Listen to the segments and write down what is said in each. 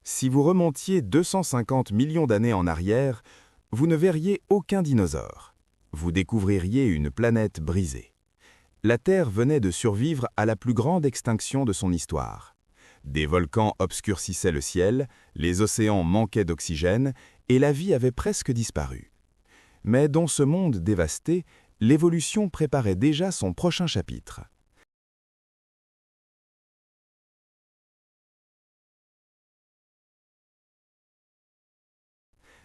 Si vous remontiez 250 millions d'années en arrière, vous ne verriez aucun dinosaure. Vous découvririez une planète brisée. La Terre venait de survivre à la plus grande extinction de son histoire. Des volcans obscurcissaient le ciel, les océans manquaient d'oxygène et la vie avait presque disparu. Mais dans ce monde dévasté, l'évolution préparait déjà son prochain chapitre.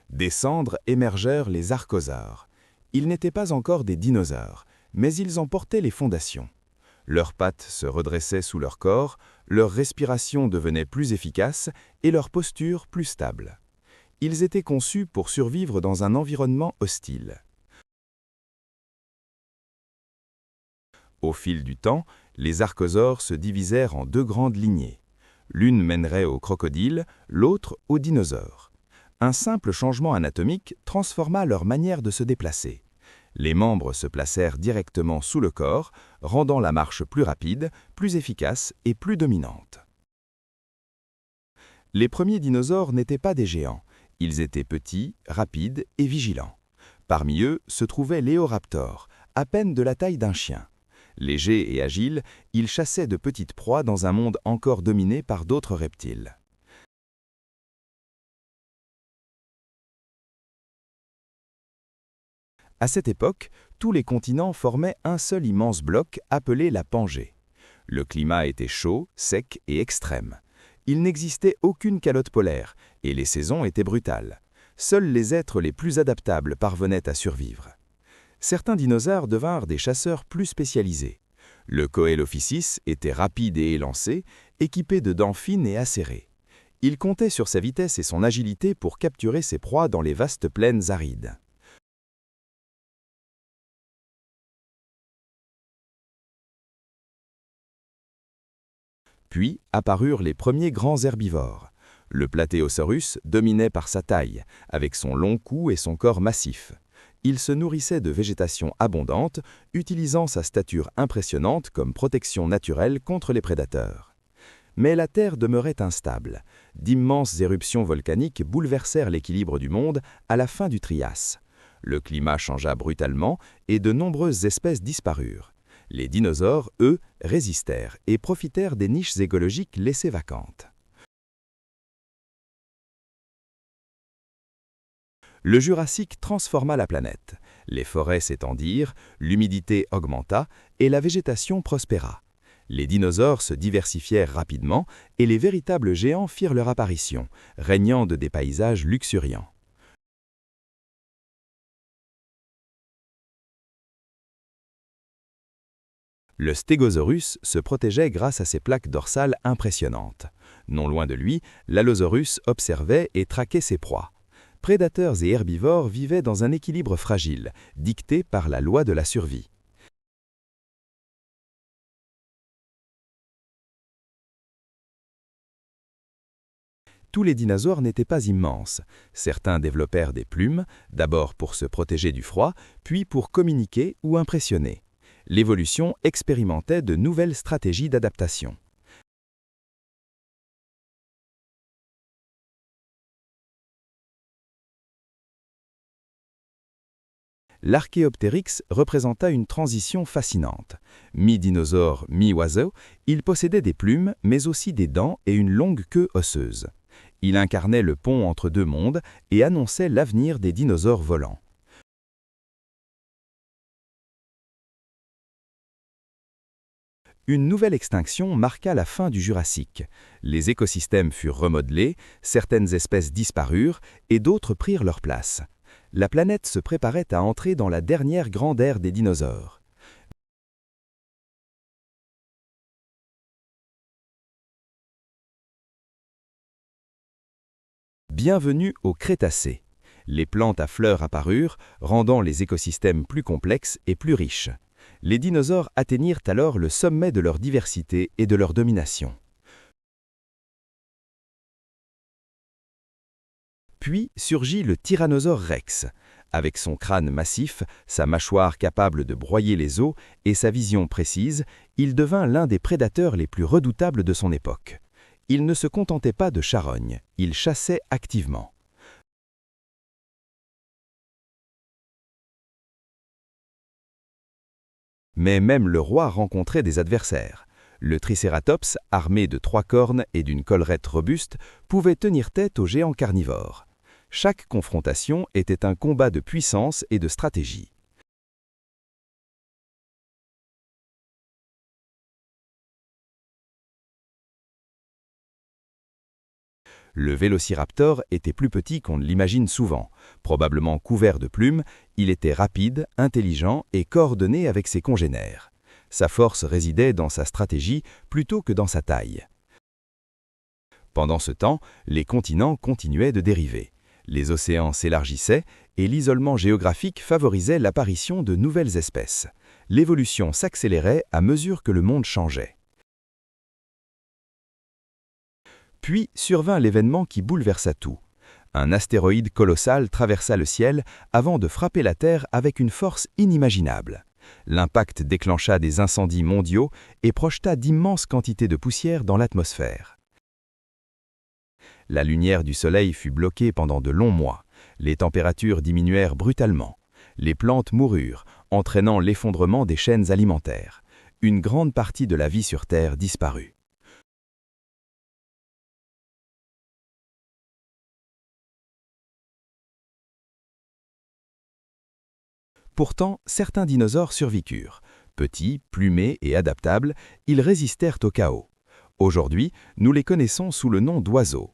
Des cendres émergèrent les archosaures. Ils n'étaient pas encore des dinosaures, mais ils en portaient les fondations. Leurs pattes se redressaient sous leur corps, leur respiration devenait plus efficace et leur posture plus stable. Ils étaient conçus pour survivre dans un environnement hostile. Au fil du temps, les archosaures se divisèrent en deux grandes lignées. L'une mènerait aux crocodiles, l'autre aux dinosaures. Un simple changement anatomique transforma leur manière de se déplacer. Les membres se placèrent directement sous le corps, rendant la marche plus rapide, plus efficace et plus dominante. Les premiers dinosaures n'étaient pas des géants. Ils étaient petits, rapides et vigilants. Parmi eux se trouvait l'Éoraptor, à peine de la taille d'un chien. Léger et agile, ils chassaient de petites proies dans un monde encore dominé par d'autres reptiles. À cette époque, tous les continents formaient un seul immense bloc appelé la Pangée. Le climat était chaud, sec et extrême. Il n'existait aucune calotte polaire et les saisons étaient brutales. Seuls les êtres les plus adaptables parvenaient à survivre. Certains dinosaures devinrent des chasseurs plus spécialisés. Le Coelophysis était rapide et élancé, équipé de dents fines et acérées. Il comptait sur sa vitesse et son agilité pour capturer ses proies dans les vastes plaines arides. Puis apparurent les premiers grands herbivores. Le Plateosaurus dominait par sa taille, avec son long cou et son corps massif. Il se nourrissait de végétation abondante, utilisant sa stature impressionnante comme protection naturelle contre les prédateurs. Mais la Terre demeurait instable. D'immenses éruptions volcaniques bouleversèrent l'équilibre du monde à la fin du Trias. Le climat changea brutalement et de nombreuses espèces disparurent. Les dinosaures, eux, résistèrent et profitèrent des niches écologiques laissées vacantes. Le Jurassique transforma la planète. Les forêts s'étendirent, l'humidité augmenta et la végétation prospéra. Les dinosaures se diversifièrent rapidement et les véritables géants firent leur apparition, régnant de des paysages luxuriants. Le Stégosaurus se protégeait grâce à ses plaques dorsales impressionnantes. Non loin de lui, l'Allosaurus observait et traquait ses proies. Prédateurs et herbivores vivaient dans un équilibre fragile, dicté par la loi de la survie. Tous les dinosaures n'étaient pas immenses. Certains développèrent des plumes, d'abord pour se protéger du froid, puis pour communiquer ou impressionner. L'évolution expérimentait de nouvelles stratégies d'adaptation. L'Archéoptérix représenta une transition fascinante. Mi-dinosaure, mi-oiseau, il possédait des plumes, mais aussi des dents et une longue queue osseuse. Il incarnait le pont entre deux mondes et annonçait l'avenir des dinosaures volants. Une nouvelle extinction marqua la fin du Jurassique. Les écosystèmes furent remodelés, certaines espèces disparurent et d'autres prirent leur place. La planète se préparait à entrer dans la dernière grande ère des dinosaures. Bienvenue au Crétacé. Les plantes à fleurs apparurent, rendant les écosystèmes plus complexes et plus riches. Les dinosaures atteignirent alors le sommet de leur diversité et de leur domination. Puis surgit le Tyrannosaure rex. Avec son crâne massif, sa mâchoire capable de broyer les os et sa vision précise, il devint l'un des prédateurs les plus redoutables de son époque. Ils ne se contentaient pas de charognes, ils chassaient activement. Mais même le roi rencontrait des adversaires. Le tricératops, armé de 3 cornes et d'une collerette robuste, pouvait tenir tête aux géants carnivores. Chaque confrontation était un combat de puissance et de stratégie. Le vélociraptor était plus petit qu'on ne l'imagine souvent. Probablement couvert de plumes, il était rapide, intelligent et coordonné avec ses congénères. Sa force résidait dans sa stratégie plutôt que dans sa taille. Pendant ce temps, les continents continuaient de dériver. Les océans s'élargissaient et l'isolement géographique favorisait l'apparition de nouvelles espèces. L'évolution s'accélérait à mesure que le monde changeait. Puis survint l'événement qui bouleversa tout. Un astéroïde colossal traversa le ciel avant de frapper la Terre avec une force inimaginable. L'impact déclencha des incendies mondiaux et projeta d'immenses quantités de poussière dans l'atmosphère. La lumière du Soleil fut bloquée pendant de longs mois. Les températures diminuèrent brutalement. Les plantes moururent, entraînant l'effondrement des chaînes alimentaires. Une grande partie de la vie sur Terre disparut. Pourtant, certains dinosaures survécurent. Petits, plumés et adaptables, ils résistèrent au chaos. Aujourd'hui, nous les connaissons sous le nom d'oiseaux.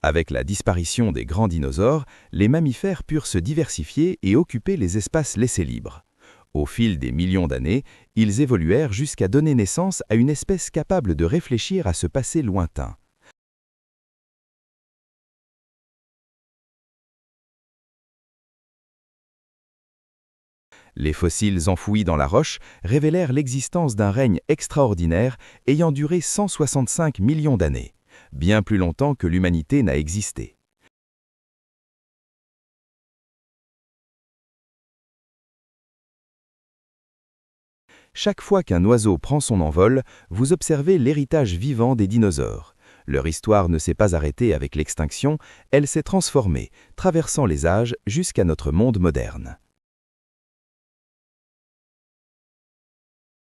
Avec la disparition des grands dinosaures, les mammifères purent se diversifier et occuper les espaces laissés libres. Au fil des millions d'années, ils évoluèrent jusqu'à donner naissance à une espèce capable de réfléchir à ce passé lointain. Les fossiles enfouis dans la roche révélèrent l'existence d'un règne extraordinaire ayant duré 165 millions d'années, bien plus longtemps que l'humanité n'a existé. Chaque fois qu'un oiseau prend son envol, vous observez l'héritage vivant des dinosaures. Leur histoire ne s'est pas arrêtée avec l'extinction, elle s'est transformée, traversant les âges jusqu'à notre monde moderne.